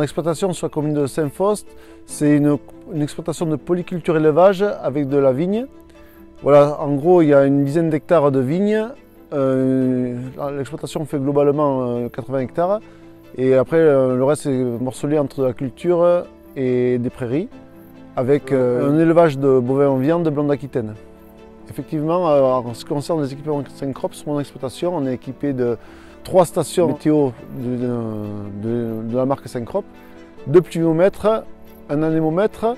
Mon exploitation sur la commune de Saint-Faust, c'est une exploitation de polyculture élevage avec de la vigne. Voilà, en gros, il y a une dizaine d'hectares de vignes. L'exploitation fait globalement 80 hectares. Et après, le reste est morcelé entre la culture et des prairies, avec un élevage de bovins en viande blanc d'Aquitaine. Effectivement, en ce qui concerne les équipements Syncrop, sur mon exploitation, on est équipé de 3 stations météo de la marque Syncrop, 2 pluviomètres, un anémomètre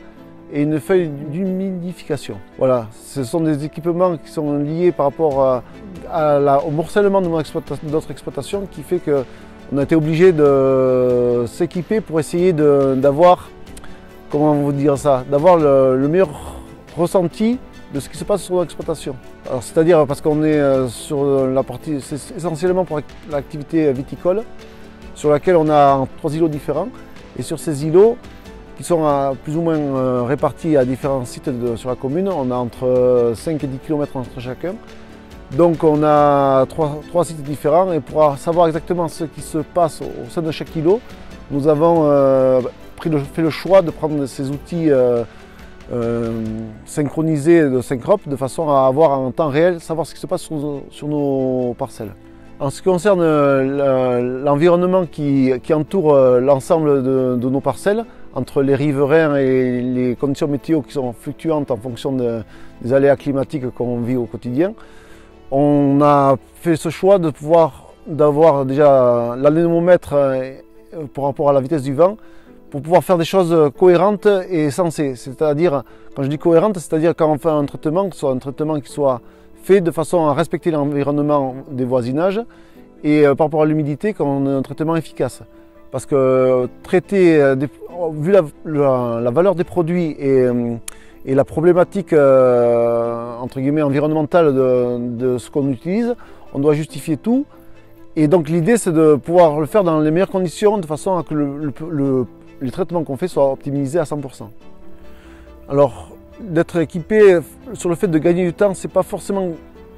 et une feuille d'humidification. Voilà, ce sont des équipements qui sont liés par rapport au morcellement de d'autres exploitations qui fait qu'on a été obligé de s'équiper pour essayer d'avoir, comment vous dire ça, d'avoir le meilleur ressenti de ce qui se passe sur l'exploitation. C'est-à-dire parce qu'on est sur la partie, c'est essentiellement pour l'activité viticole, sur laquelle on a 3 îlots différents. Et sur ces îlots, qui sont plus ou moins répartis à différents sites sur la commune, on a entre 5 et 10 km entre chacun. Donc on a 3 sites différents et pour savoir exactement ce qui se passe au sein de chaque îlot, nous avons fait le choix de prendre ces outils synchronisés de Syncrop de façon à avoir en temps réel, savoir ce qui se passe sur nos parcelles. En ce qui concerne l'environnement qui entoure l'ensemble de nos parcelles, entre les riverains et les conditions météo qui sont fluctuantes en fonction des aléas climatiques qu'on vit au quotidien, on a fait ce choix d'avoir déjà l'anémomètre par rapport à la vitesse du vent, pour pouvoir faire des choses cohérentes et sensées. C'est-à-dire, quand je dis cohérente, c'est-à-dire quand on fait un traitement, que ce soit un traitement qui soit fait de façon à respecter l'environnement des voisinages et par rapport à l'humidité, qu'on ait un traitement efficace. Parce que traiter, vu la valeur des produits et la problématique entre guillemets environnementale de ce qu'on utilise, on doit justifier tout. Et donc l'idée c'est de pouvoir le faire dans les meilleures conditions de façon à que les traitements qu'on fait soient optimisés à 100%. Alors d'être équipé sur le fait de gagner du temps, c'est pas forcément,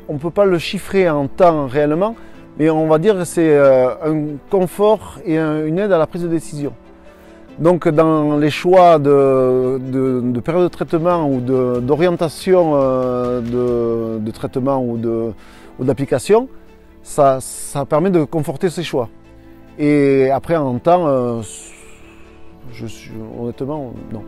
on ne peut pas le chiffrer en temps réellement, mais on va dire que c'est un confort et une aide à la prise de décision. Donc dans les choix de période de traitement ou d'orientation de traitement ou d'application, ça permet de conforter ces choix. Et après en temps, honnêtement, non.